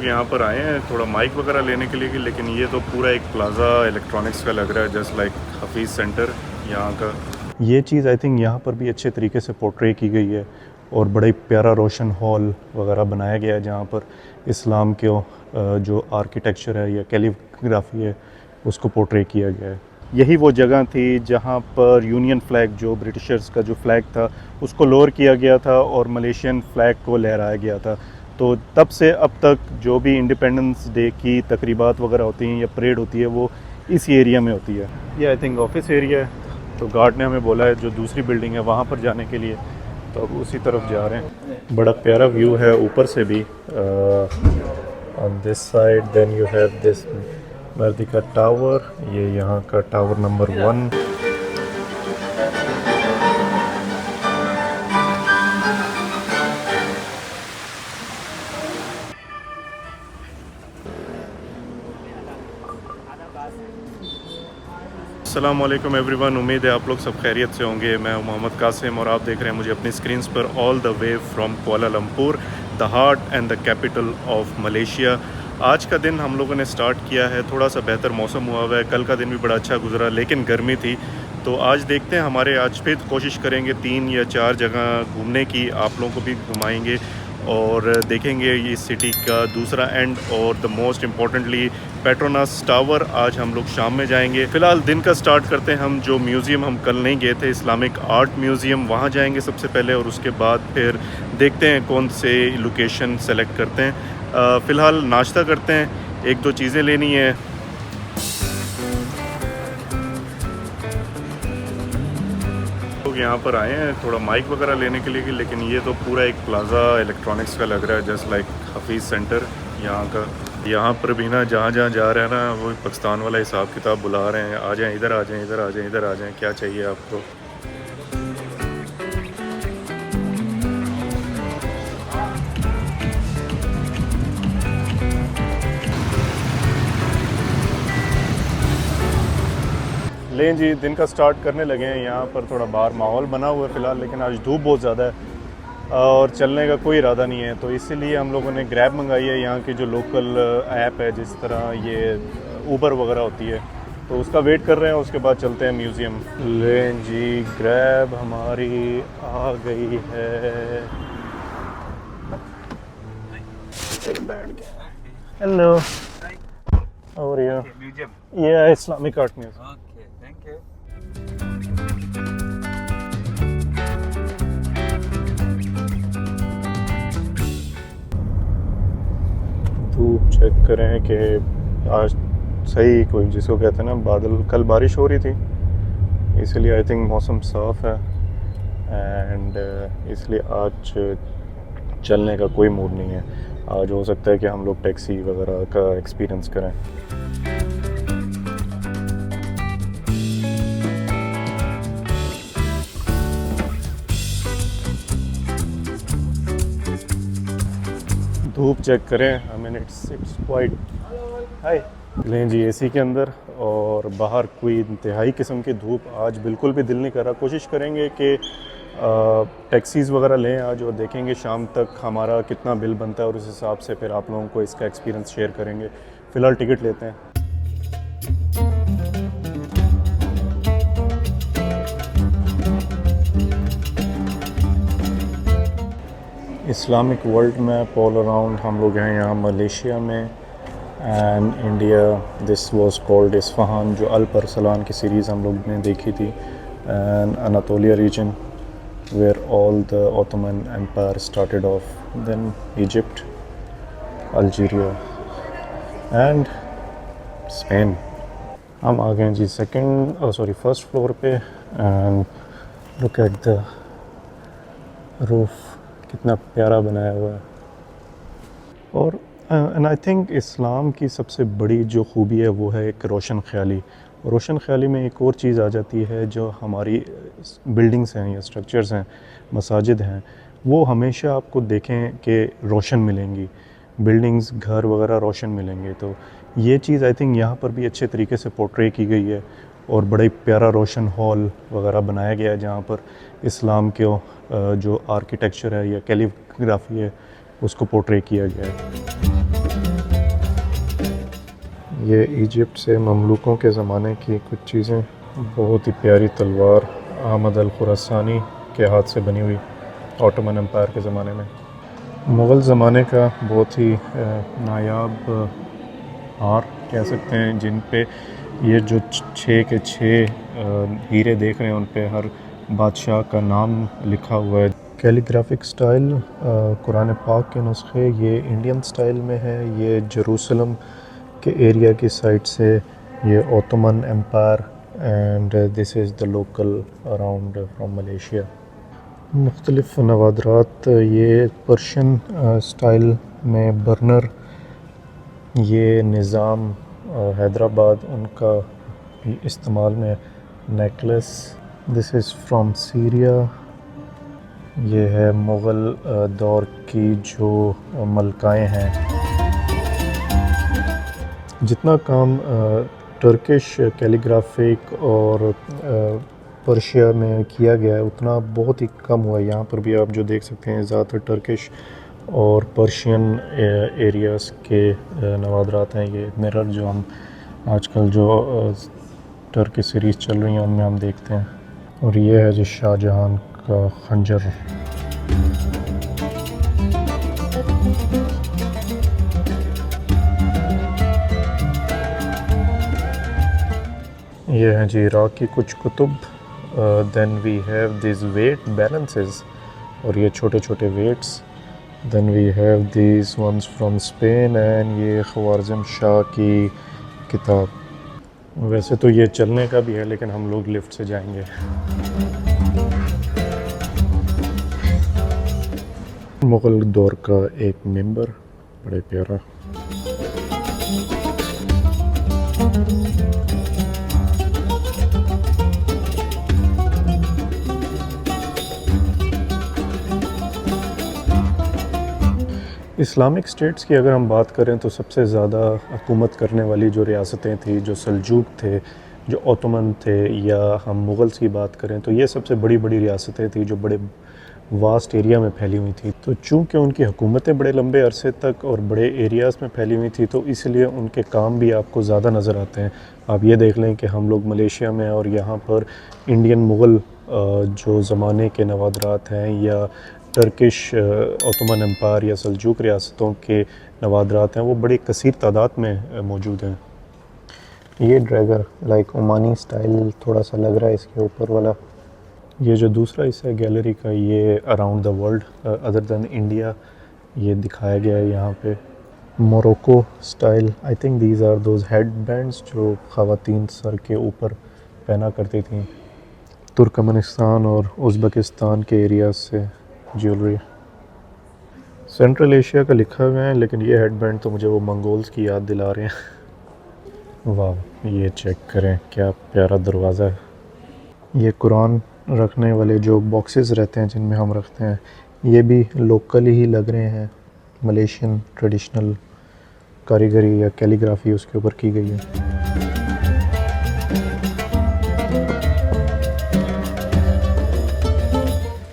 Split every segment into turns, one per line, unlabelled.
लोग यहाँ पर आए हैं थोड़ा माइक वगैरह लेने के लिए, लेकिन ये तो पूरा एक प्लाज़ा इलेक्ट्रॉनिक्स का लग रहा है, जस्ट लाइक हफीज़ सेंटर यहाँ का। ये चीज़ आई थिंक यहाँ पर भी अच्छे तरीके से पोर्ट्रे की गई है और बड़ा ही प्यारा रोशन हॉल वगैरह बनाया गया है जहाँ पर इस्लाम के जो आर्किटेक्चर है या कैलीग्राफी है उसको पोर्ट्रे किया गया है। यही वो जगह थी जहाँ पर यूनियन फ्लैग, जो ब्रिटिशर्स का जो फ्लैग था उसको लोअर किया गया था और मलेशियन फ्लैग को लहराया गया था। तो तब से अब तक जो भी इंडिपेंडेंस डे की तकरीबात वगैरह होती हैं या परेड होती है वो इसी एरिया में होती है। ये आई थिंक ऑफिस एरिया है, तो गार्ड ने हमें बोला है जो दूसरी बिल्डिंग है वहाँ पर जाने के लिए, तो अब उसी तरफ जा रहे हैं। बड़ा प्यारा व्यू है ऊपर से भी on this side. Then you have this Merdeka tower, ये यहाँ का टावर नंबर 1। अस्सलामुअलैकुम एवरीवन, उम्मीद है आप लोग सब खैरियत से होंगे। मैं मोहम्मद कासिम और आप देख रहे हैं मुझे अपनी स्क्रीन्स पर all the way from Kuala Lumpur, the heart and the capital of Malaysia. आज का दिन हम लोगों ने स्टार्ट किया है, थोड़ा सा बेहतर मौसम हुआ हुआ है। कल का दिन भी बड़ा अच्छा गुजरा, लेकिन गर्मी थी। तो आज देखते हैं, हमारे आज फिर कोशिश करेंगे 3 या 4 जगह घूमने की, आप लोगों को भी घुमाएंगे और देखेंगे ये सिटी का दूसरा एंड और the most importantly Petronas tower. आज हम लोग शाम में जाएंगे। फ़िलहाल दिन का स्टार्ट करते हैं हम जो म्यूज़ियम हम कल नहीं गए थे, इस्लामिक आर्ट म्यूज़ियम, वहाँ जाएंगे सबसे पहले और उसके बाद फिर देखते हैं कौन से लोकेशन सेलेक्ट करते हैं। फ़िलहाल नाश्ता करते हैं, 1-2 चीज़ें लेनी है। लोग यहाँ पर आए हैं थोड़ा माइक वगैरह लेने के लिए, लेकिन ये तो पूरा एक प्लाज़ा इलेक्ट्रॉनिक्स का लग रहा है, जस्ट लाइक हफीज़ सेंटर यहाँ का। यहाँ पर भी ना जहाँ जहाँ जा रहे हैं ना वो पाकिस्तान वाला हिसाब किताब बुला रहे हैं, आ जाएं इधर, आ जाएं इधर, आ जाएं इधर, आ जाएं, क्या चाहिए आपको। लें जी, दिन का स्टार्ट करने लगे हैं। यहाँ पर थोड़ा बाहर माहौल बना हुआ है फ़िलहाल, लेकिन आज धूप बहुत ज़्यादा है और चलने का कोई इरादा नहीं है, तो इसीलिए हम लोगों ने ग्रैब मंगाई है। यहाँ की जो लोकल ऐप है, जिस तरह ये ऊबर वगैरह होती है, तो उसका वेट कर रहे हैं, उसके बाद चलते हैं म्यूज़ियम। लें जी, ग्रैब हमारी आ गई है। Hello, how are you?
Museum.
या Islamic art museum.
Okay, thank you.
धूप चेक करें कि आज सही, कोई जिसको कहते हैं ना बादल, कल बारिश हो रही थी इसलिए आई थिंक मौसम साफ़ है एंड इसलिए आज चलने का कोई मूड नहीं है। आज हो सकता है कि हम लोग टैक्सी वगैरह का एक्सपीरियंस करें। धूप चेक करें, I mean it's quite high. लें जी एसी के अंदर, और बाहर कोई इंतहाई किस्म की धूप, आज बिल्कुल भी दिल नहीं कर रहा। कोशिश करेंगे कि टैक्सीज़ वगैरह लें आज और देखेंगे शाम तक हमारा कितना बिल बनता है और उस हिसाब से फिर आप लोगों को इसका एक्सपीरियंस शेयर करेंगे। फ़िलहाल टिकट लेते हैं। Islamic world map all around. हम लोग हैं यहाँ मलेशिया में and India. This was called Isfahan, जो अल परसलान की सीरीज़ हम लोग ने देखी थी, and Anatolia region where all the Ottoman empire started off, then Egypt, Algeria and Spain. हम आ गए जी फर्स्ट फ्लोर पे and look at the roof, कितना प्यारा बनाया हुआ है। और एंड आई थिंक इस्लाम की सबसे बड़ी जो खूबी है वो है एक रोशन ख्याली। रोशन ख्याली में एक और चीज़ आ जाती है, जो हमारी बिल्डिंग्स हैं या स्ट्रक्चर्स हैं, मसाजिद हैं, वो हमेशा आपको देखें कि रोशन मिलेंगी, बिल्डिंग्स, घर वगैरह रोशन मिलेंगे। तो ये चीज़ आई थिंक यहाँ पर भी अच्छे तरीके से पोर्ट्रे की गई है और बड़ा ही प्यारा रोशन हॉल वगैरह बनाया गया है जहाँ पर इस्लाम के जो आर्किटेक्चर है या कैलीग्राफी है उसको पोर्ट्रे किया गया है। ये इजिप्ट से ममलूकों के ज़माने की कुछ चीज़ें, बहुत ही प्यारी तलवार अहमद अल खुरासानी के हाथ से बनी हुई ऑटोमन एम्पायर के ज़माने में। मुग़ल ज़माने का बहुत ही नायाब हार कह सकते हैं, जिन पे ये जो 6 के 6 हीरे देख रहे हैं, उन पे हर बादशाह का नाम लिखा हुआ है। कैलीग्राफिक स्टाइल कुरान पाक के नुस्खे ये इंडियन स्टाइल में है। ये जेरूसलम के एरिया की साइड से ये Ottoman empire and this is the local around from Malaysia. मुख्तलिफ नवादरात, ये पर्शियन स्टाइल में बर्नर, ये निज़ाम हैदराबाद उनका इस्तेमाल में necklace. This is from Syria. ये है मुग़ल दौर की जो मलकाएँ हैं। जितना काम टर्किश कैलीग्राफिक और पर्शिया में किया गया है उतना बहुत ही कम हुआ है। यहाँ पर भी आप जो देख सकते हैं ज़्यादातर टर्किश और पर्शियन एरियाज़ के नवादरात हैं। ये मिरर जो हम आजकल जो टर्की सीरीज़ चल रही हैं उनमें हम देखते हैं। और ये है जो शाहजहां का खंजर। ये हैं जी इराक़ की कुछ कुतुब। Then we have this weight balances, और ये छोटे छोटे weights. Then we have this ones from Spain and ये ख्वारिज़म शाह की किताब। वैसे तो ये चलने का भी है, लेकिन हम लोग लिफ्ट से जाएंगे। मुग़ल दौर का एक मिंबर, बड़े प्यारा। इस्लामिक स्टेट्स की अगर हम बात करें तो सबसे ज़्यादा हुकूमत करने वाली जो रियासतें थी, जो सल्जूक थे, जो ओटोमन थे, या हम मुग़ल्स की बात करें तो ये सबसे बड़ी बड़ी रियासतें थी जो बड़े वास्ट एरिया में फैली हुई थी। तो चूँकि उनकी हुकूमतें बड़े लंबे अरसे तक और बड़े एरियाज़ में फैली हुई थी, तो इसलिए उनके काम भी आपको ज़्यादा नज़र आते हैं। आप ये देख लें कि हम लोग मलेशिया में और यहाँ पर इंडियन मुग़ल जो ज़माने के नवादरात हैं, या टर्किश ओटोमन एम्पायर या सल्जूक रियासतों के नवादरात हैं, वो बड़ी कसीर तादाद में मौजूद हैं। ये ड्रैगर लाइक ओमानी स्टाइल थोड़ा सा लग रहा है इसके ऊपर वाला। ये जो दूसरा हिस्सा है गैलरी का, ये around the world other than India ये दिखाया गया है यहाँ पे। Morocco style, I think these are those head bands जो ख़वातीन सर के ऊपर पहना करती थी। तुर्कमेनिस्तान और उज़्बेकिस्तान के एरियाज से ज्वेलरी। सेंट्रल एशिया का लिखा हुआ है, लेकिन ये हेडबैंड तो मुझे वो मंगोल्स की याद दिला रहे हैं। वाह, ये चेक करें क्या प्यारा दरवाज़ा है। ये कुरान रखने वाले जो बॉक्सेस रहते हैं जिनमें हम रखते हैं, ये भी लोकल ही लग रहे हैं। मलेशियन ट्रेडिशनल कारीगरी या कैलीग्राफी उसके ऊपर की गई है।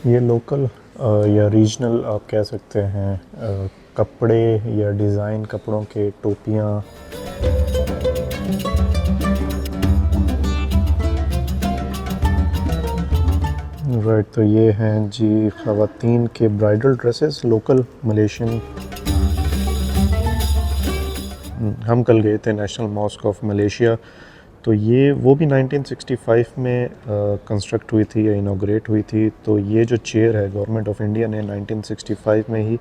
ये लोकल या रीजनल आप कह सकते हैं कपड़े या डिज़ाइन कपड़ों के टोपियाँ। राइट, तो ये हैं जी ख़वातीन के ब्राइडल ड्रेसेस लोकल मलेशियन। हम कल गए थे नेशनल मॉस्क ऑफ मलेशिया, तो ये वो भी 1965 में कंस्ट्रक्ट हुई थी या इनॉग्रेट हुई थी। तो ये जो चेयर है गवर्नमेंट ऑफ इंडिया ने 1965 में ही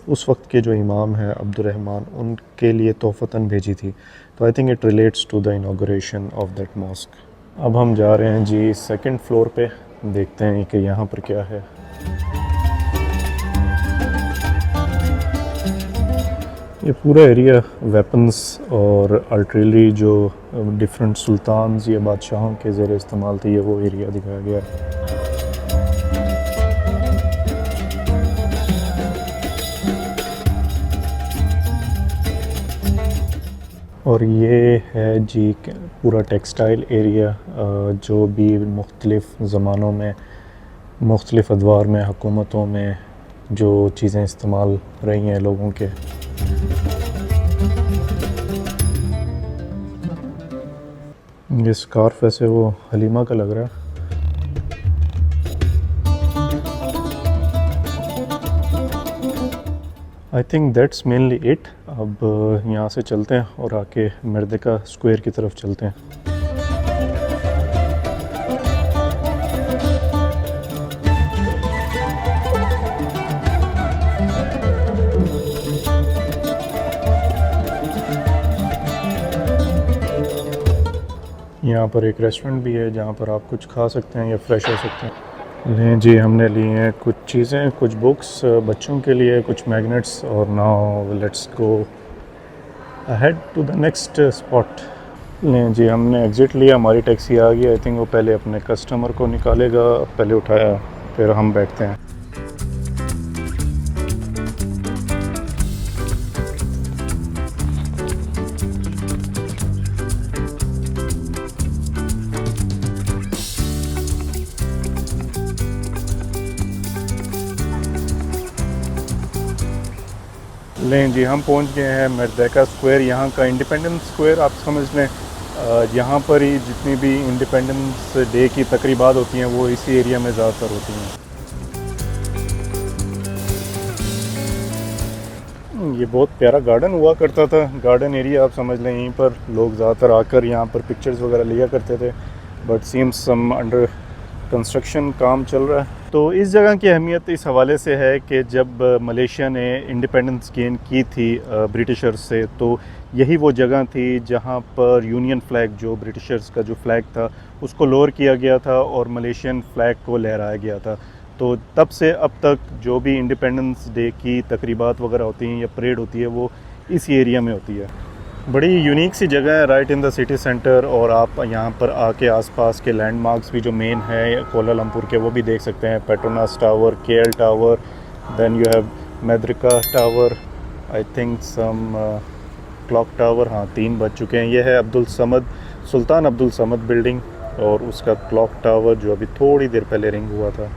उस वक्त के जो इमाम हैं अब्दुर्रहमान, उनके लिए तोहफ़तन भेजी थी। तो I think it relates to the inauguration of that mosque. अब हम जा रहे हैं जी सेकंड फ्लोर पे, देखते हैं कि यहाँ पर क्या है। ये पूरा एरिया वेपन्स और आर्टिलरी जो डिफरेंट सुल्तान्स या बादशाहों के ज़ेर इस्तेमाल थी, ये वो एरिया दिखाया गया है। और ये है जी पूरा टेक्सटाइल एरिया जो भी मुख्तलिफ़ ज़मानों में मुख्तलिफ़ अदवार में हुकूमतों में जो चीज़ें इस्तेमाल रही हैं लोगों के। ये स्कार्फ वैसे वो हलीमा का लग रहा है। I think that's mainly it. अब यहाँ से चलते हैं और आके मर्देका स्क्वायर की तरफ चलते हैं। यहाँ पर एक रेस्टोरेंट भी है जहाँ पर आप कुछ खा सकते हैं या फ्रेश हो सकते हैं। लें जी, हमने लिए हैं कुछ चीज़ें, कुछ बुक्स बच्चों के लिए, कुछ मैग्नेट्स, और now let's go ahead to the next spot. लें जी, हमने एग्ज़िट लिया, हमारी टैक्सी आ गई। आई थिंक वो पहले अपने कस्टमर को निकालेगा, पहले उठाया फिर हम बैठते हैं। लें जी, हम पहुंच गए हैं मर्देका स्क्वायर। यहाँ का इंडिपेंडेंस स्क्वायर आप समझ लें, यहाँ पर ही जितनी भी इंडिपेंडेंस डे की तकरीबात होती हैं वो इसी एरिया में ज़्यादातर होती हैं। ये बहुत प्यारा गार्डन हुआ करता था, गार्डन एरिया आप समझ लें। यहीं पर लोग ज़्यादातर आकर यहाँ पर पिक्चर्स वगैरह लिया करते थे, but seems sum under construction काम चल रहा है। तो इस जगह की अहमियत इस हवाले से है कि जब मलेशिया ने इंडिपेंडेंस गेन की थी ब्रिटिशर्स से, तो यही वो जगह थी जहाँ पर यूनियन फ्लैग, जो ब्रिटिशर्स का जो फ्लैग था उसको लोअर किया गया था और मलेशियन फ्लैग को लहराया गया था। तो तब से अब तक जो भी इंडिपेंडेंस डे की तकरीबात वगैरह होती हैं या परेड होती है वो इसी एरिया में होती है। बड़ी यूनिक सी जगह है, right in the city centre. और आप यहाँ पर आके आसपास के लैंडमार्क्स भी जो मेन है कोलालमपुर के वो भी देख सकते हैं। Petronas tower, KL tower, then you have Merdeka tower, I think some clock tower. हाँ, 3 बज चुके हैं। ये है सुल्तान अब्दुल समद बिल्डिंग और उसका क्लॉक टावर जो अभी थोड़ी देर पहले रिंग हुआ था।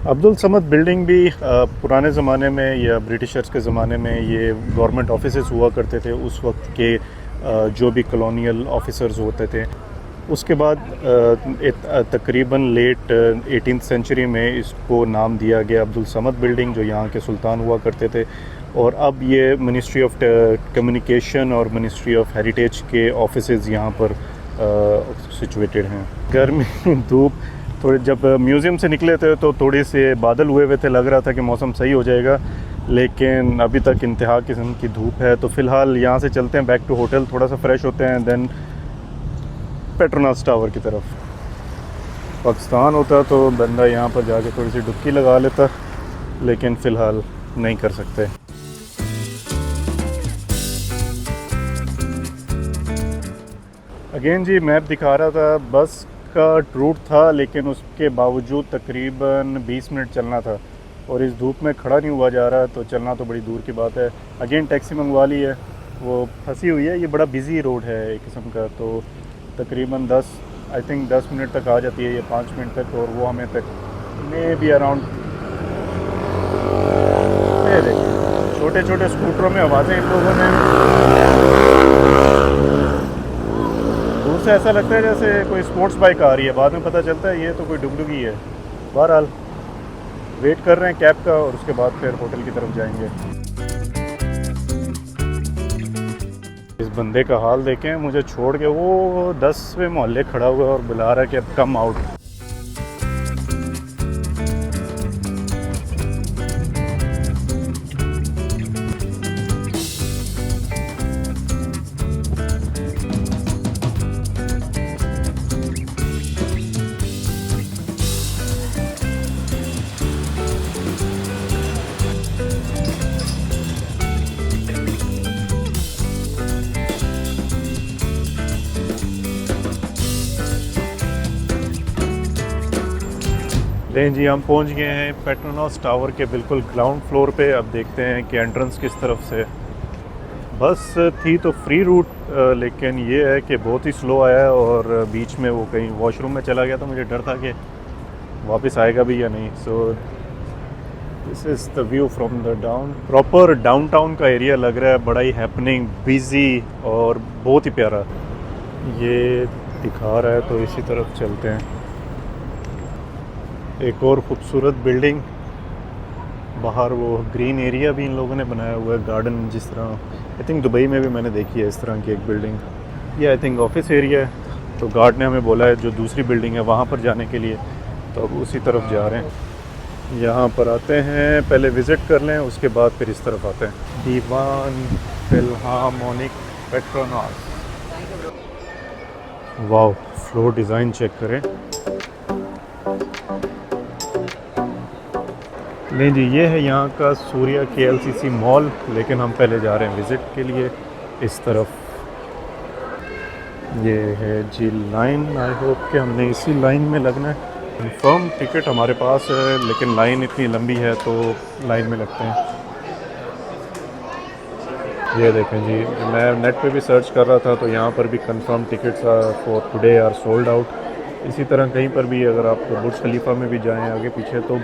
अब्दुल समद बिल्डिंग भी पुराने ज़माने में या ब्रिटिशर्स के ज़माने में ये गवर्नमेंट ऑफिसेस हुआ करते थे। उस वक्त के जो भी कॉलोनियल ऑफिसर्स होते थे, उसके बाद तकरीबन लेट 18th सेंचुरी में इसको नाम दिया गया अब्दुल समद बिल्डिंग, जो यहाँ के सुल्तान हुआ करते थे। और अब ये मिनिस्ट्री ऑफ कम्युनिकेशन और मिनिस्ट्री ऑफ हेरिटेज के ऑफिसेस यहाँ पर सिचुएटेड हैं। गर्मी धूप थोड़ी, जब म्यूज़ियम से निकले थे तो थोड़े से बादल हुए हुए थे, लग रहा था कि मौसम सही हो जाएगा, लेकिन अभी तक इंतहा किस्म की धूप है। तो फ़िलहाल यहाँ से चलते हैं बैक टू होटल, थोड़ा सा फ्रेश होते हैं, देन पेट्रोनास टावर की तरफ। पाकिस्तान होता तो बंदा यहाँ पर जाके थोड़ी सी डुबकी लगा लेता, लेकिन फ़िलहाल नहीं कर सकते। अगेन जी, मैप दिखा रहा था, बस का रूट था, लेकिन उसके बावजूद तकरीबन 20 मिनट चलना था और इस धूप में खड़ा नहीं हुआ जा रहा, तो चलना तो बड़ी दूर की बात है। अगेन टैक्सी मंगवा ली है, वो फंसी हुई है। ये बड़ा बिज़ी रोड है एक किस्म का, तो तकरीबन 10 मिनट तक आ जाती है, ये 5 मिनट तक, और वो हमें तक मे बी अराउंड। छोटे छोटे स्कूटरों में आवाज़ें इन लोगों ने, दूर से ऐसा लगता है जैसे कोई स्पोर्ट्स बाइक आ रही है, बाद में पता चलता है ये तो कोई डुगडुगी है। बहरहाल वेट कर रहे हैं कैब का और उसके बाद फिर होटल की तरफ जाएंगे। इस बंदे का हाल देखें, मुझे छोड़ के वो 10वें मोहल्ले खड़ा हुआ और बुला रहा है कि अब कम आउट। लें जी, हम पहुंच गए हैं पेट्रोनास टावर के बिल्कुल ग्राउंड फ्लोर पे। अब देखते हैं कि एंट्रेंस किस तरफ से। बस थी तो फ्री रूट, लेकिन ये है कि बहुत ही स्लो आया है और बीच में वो कहीं वॉशरूम में चला गया, तो मुझे डर था कि वापस आएगा भी या नहीं। So this is the view from the proper downtown का एरिया लग रहा है, बड़ा ही हैपनिंग, बिज़ी और बहुत ही प्यारा। ये दिखा रहा है, तो इसी तरफ चलते हैं। एक और ख़ूबसूरत बिल्डिंग, बाहर वो ग्रीन एरिया भी इन लोगों ने बनाया हुआ है, गार्डन जिस तरह आई थिंक दुबई में भी मैंने देखी है इस तरह की एक बिल्डिंग। ये आई थिंक ऑफिस एरिया है, तो गार्ड ने हमें बोला है जो दूसरी बिल्डिंग है वहाँ पर जाने के लिए, तो अब उसी तरफ जा रहे हैं। यहाँ पर आते हैं, पहले विज़िट कर लें, उसके बाद फिर इस तरफ आते हैं। Dewan Philharmonic Petronas. Wow, floor design check करें। नहीं जी, ये है यहाँ का सूर्या KLCC मॉल, लेकिन हम पहले जा रहे हैं विज़िट के लिए इस तरफ। ये है जी लाइन, आई होप कि हमने इसी लाइन में लगना है। कंफर्म टिकट हमारे पास है, लेकिन लाइन इतनी लंबी है तो लाइन में लगते हैं। ये देखें जी, मैं नेट पे भी सर्च कर रहा था तो यहाँ पर भी confirm tickets for today are sold out. इसी तरह कहीं पर भी अगर आप बुर्ज खलीफा में भी जाएं आगे पीछे, तो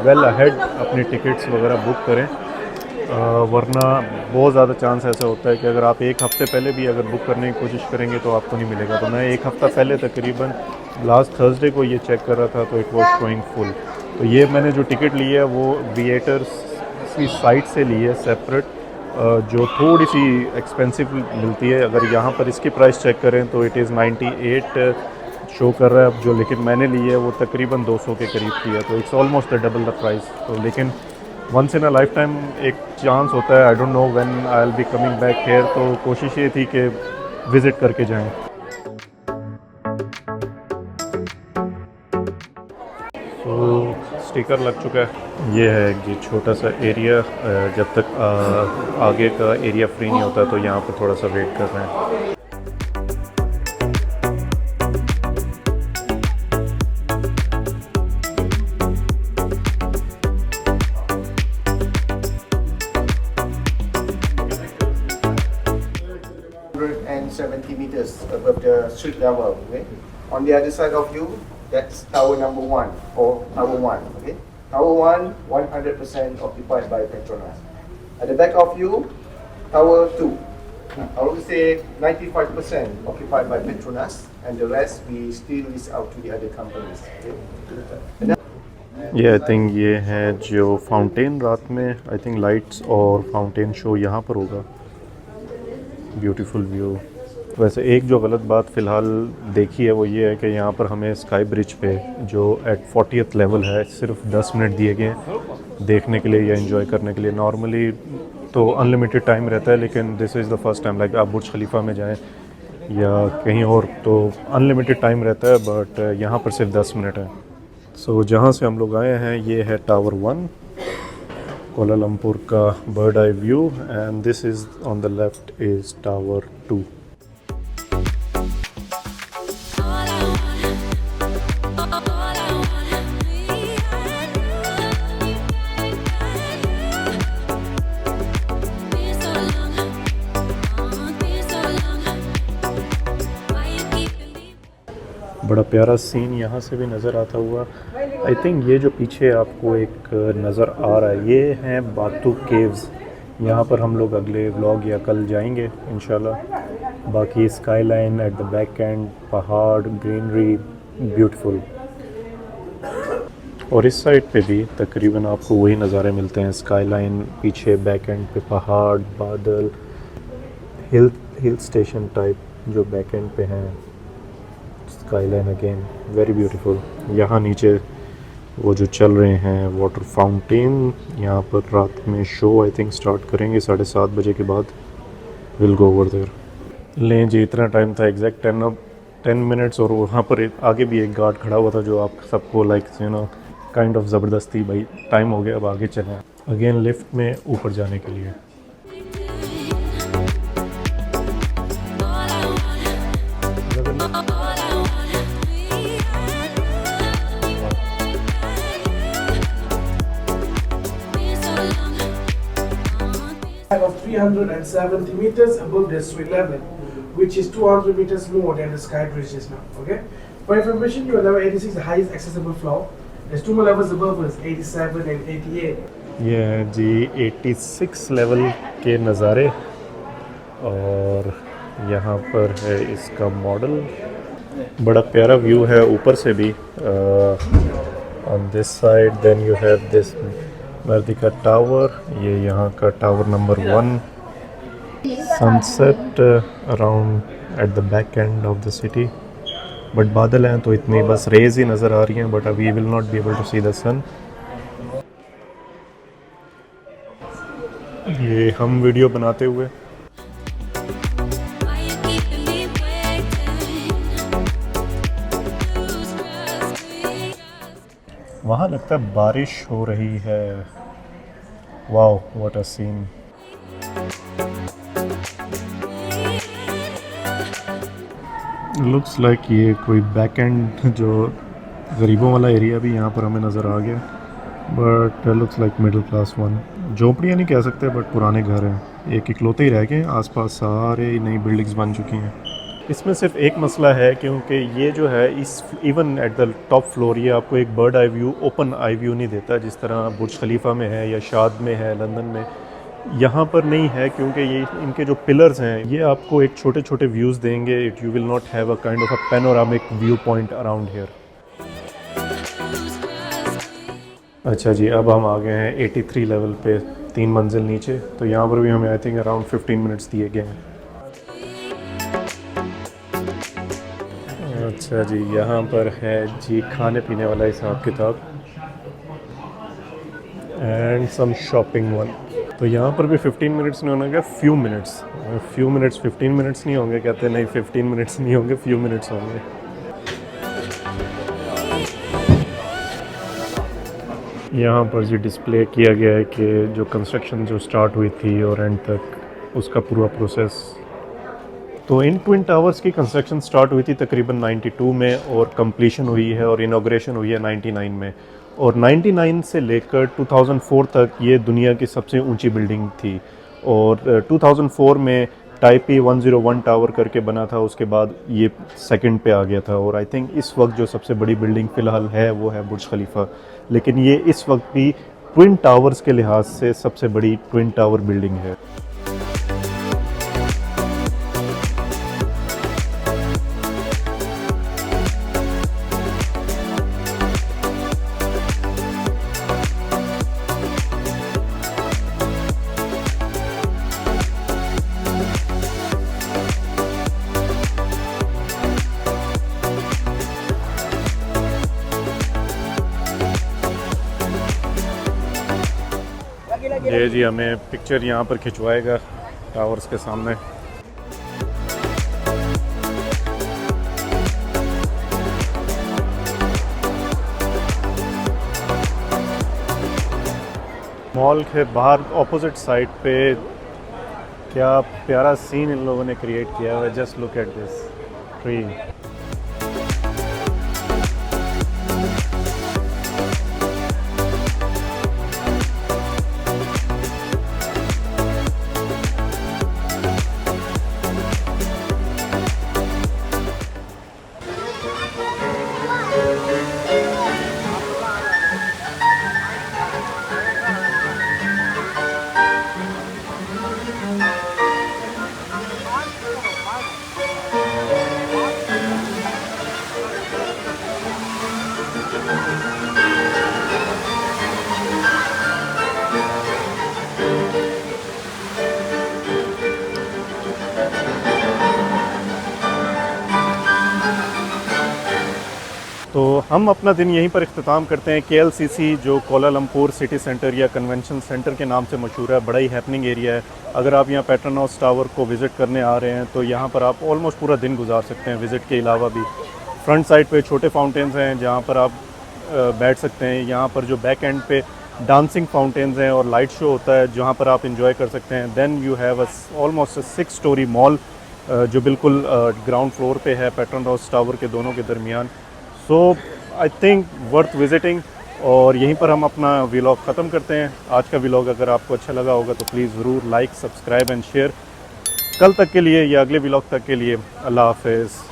वेल अहेड अपनी टिकट्स वगैरह बुक करें, वरना बहुत ज़्यादा चांस ऐसा होता है कि अगर आप एक हफ़्ते पहले भी अगर बुक करने की कोशिश करेंगे तो आपको नहीं मिलेगा। तो मैं एक हफ़्ता पहले तकरीबन लास्ट थर्सडे को ये चेक कर रहा था, तो इट वाज शोइंग फुल। तो ये मैंने जो टिकट ली है वो विएटर्स की साइट से ली है सेपरेट, जो थोड़ी सी एक्सपेंसिव मिलती है। अगर यहाँ पर इसकी प्राइस चेक करें तो इट इज़ 98 शो कर रहा है अब जो, लेकिन मैंने ली है वो तकरीबन 200 के करीब की है, तो it's almost double the price. तो लेकिन once in a life time एक चांस होता है, I don't know when I will be coming back here, तो कोशिश ये थी कि विज़िट करके जाएं। तो स्टिकर लग चुका है। ये है ये छोटा सा एरिया, जब तक आगे का एरिया फ्री नहीं होता तो यहाँ पर थोड़ा सा वेट कर रहे हैं।
And 70 meters above the street level. Okay. On the other side of you, that's tower number 1 or tower 1. Okay. Tower 1, 100% occupied by Petronas. At the back of you, tower 2. I would say 95% occupied by Petronas, and the rest we still lease out to the other companies. Okay.
ये I think ये है जो fountain, रात में I think lights और fountain show यहाँ पर होगा। Beautiful view. वैसे एक जो गलत बात फ़िलहाल देखी है वो ये है कि यहाँ पर हमें स्काई ब्रिज पे जो एट 40th लेवल है सिर्फ 10 मिनट दिए गए हैं देखने के लिए या एंजॉय करने के लिए। नॉर्मली तो अनलिमिटेड टाइम रहता है, लेकिन this is the first time like आप बुर्ज खलीफा में जाएं या कहीं और तो अनलिमिटेड टाइम रहता है, बट यहाँ पर सिर्फ 10 मिनट है। सो जहाँ से हम लोग आए हैं ये है टावर 1, कोलालमपुर का bird eye view, and this is on the left is tower 2। बड़ा प्यारा सीन यहाँ से भी नज़र आता हुआ। आई थिंक ये जो पीछे आपको एक नज़र आ रहा है ये हैं बातू केव्स। यहाँ पर हम लोग अगले व्लॉग या कल जाएंगे इंशाल्लाह। बाकी sky line at the back and, पहाड़, ग्रीनरी, ब्यूटीफुल। और इस साइड पे भी तकरीबन आपको वही नज़ारे मिलते हैं, स्काई लाइन पीछे, बैक एंड पे पहाड़, बादल, हिल स्टेशन टाइप जो बैक एंड पे हैं, स्काईलाइन अगेन वेरी ब्यूटीफुल। यहाँ नीचे वो जो चल रहे हैं वाटर फाउंटेन, यहाँ पर रात में शो आई थिंक स्टार्ट करेंगे 7:30 बजे के बाद। Will go over there. लें जी, इतना टाइम था एग्जैक्ट 10 मिनट्स, और वहाँ पर आगे भी एक गार्ड खड़ा हुआ था जो आप सबको like you know kind of ज़बरदस्ती, भाई टाइम हो गया अब आगे चलें। अगेन लिफ्ट में ऊपर जाने के लिए।
Of 370 meters above the street level, which is 200 meters more than the sky bridge is now. Okay. For information, you are level 86, the highest accessible floor. There's 2 more levels above us, 87 and 88.
ये है जी 86 level के नज़ारे, और यहाँ पर है इसका model. बड़ा प्यारा व्यू है ऊपर से भी on this side. Then you have this Merdeka tower, ये यहाँ का tower number 1। Sunset around at the back end of the city, but बादल हैं तो इतनी बस रेज ही नज़र आ रही हैं, but we will not be able to see the sun. ये हम वीडियो बनाते हुए वहाँ लगता है बारिश हो रही है। Wow what a scene. Looks like ये कोई बैक एंड जो गरीबों वाला एरिया भी यहाँ पर हमें नज़र आ गया, but looks like middle class one. झोंपड़ियाँ नहीं कह सकते बट पुराने घर हैं, एक इकलौते ही रह गए, आसपास सारे नई बिल्डिंग्स बन चुकी हैं। इसमें सिर्फ एक मसला है क्योंकि ये जो है इस even at the top floor ये आपको एक bird eye view, open eye view नहीं देता जिस तरह बुर्ज खलीफा में है या शाद में है लंदन में। यहाँ पर नहीं है क्योंकि ये इनके जो पिलर्स हैं ये आपको एक छोटे छोटे व्यूज़ देंगे। It you will not have a kind of a panoramic view point around here. अच्छा जी, अब हम आ गए हैं 83 लेवल पे, 3 मंजिल नीचे। तो यहाँ पर भी हमें आई थिंक अराउंड 15 मिनट्स दिए गए हैं। अच्छा जी, यहाँ पर है जी खाने पीने वाला हिसाब किताब एंड सम शॉपिंग वन। तो यहाँ पर भी 15 मिनट्स नहीं होंगे, फ्यू मिनट्स 15 मिनट्स नहीं होंगे, कहते नहीं 15 मिनट्स नहीं होंगे, फ्यू मिनट्स होंगे। यहाँ पर जी डिस्प्ले किया गया है कि जो कंस्ट्रक्शन जो स्टार्ट हुई थी और एंड तक उसका पूरा प्रोसेस। तो इन ट्विन टावर्स की कंस्ट्रक्शन स्टार्ट हुई थी तकरीबन 92 में और कंप्लीशन हुई है और इनॉग्रेशन हुई है 99 में। और 99 से लेकर 2004 तक ये दुनिया की सबसे ऊंची बिल्डिंग थी। और 2004 में टाइपी 101 टावर करके बना था, उसके बाद ये सेकंड पे आ गया था। और आई थिंक इस वक्त जो सबसे बड़ी बिल्डिंग फ़िलहाल है वो है बुर्ज खलीफा, लेकिन ये इस वक्त भी ट्विन टावर्स के लिहाज से सबसे बड़ी ट्विन टावर बिल्डिंग है। ये जी हमें पिक्चर यहाँ पर खिंचवाएगा टावर्स के सामने। मॉल के बाहर ऑपोजिट साइड पे क्या प्यारा सीन इन लोगों ने क्रिएट किया है। Just look at this tree. तो हम अपना दिन यहीं पर इख्तिताम करते हैं। KLCC जो कोलालमपुर सिटी सेंटर या कन्वेंशन सेंटर के नाम से मशहूर है, बड़ा ही हैपनिंग एरिया है। अगर आप यहाँ पेट्रोनॉस टावर को विज़िट करने आ रहे हैं तो यहाँ पर आप ऑलमोस्ट पूरा दिन गुजार सकते हैं। विज़िट के अलावा भी फ्रंट साइड पे छोटे फाउंटेन्स हैं जहाँ पर आप बैठ सकते हैं। यहाँ पर जो बैक एंड पे डांसिंग फाउंटेन्स हैं और लाइट शो होता है जहाँ पर आप इंजॉय कर सकते हैं। Then you have almost 6 story mall जो बिल्कुल ग्राउंड फ्लोर पे है पेट्रोनॉस टावर के दोनों के दरमियान। सो आई थिंक वर्थ विजिटिंग। और यहीं पर हम अपना व्लॉग ख़त्म करते हैं। आज का व्लॉग अगर आपको अच्छा लगा होगा तो प्लीज़ ज़रूर लाइक, सब्सक्राइब एंड शेयर। कल तक के लिए या अगले व्लॉग तक के लिए अल्लाह हाफ़िज़।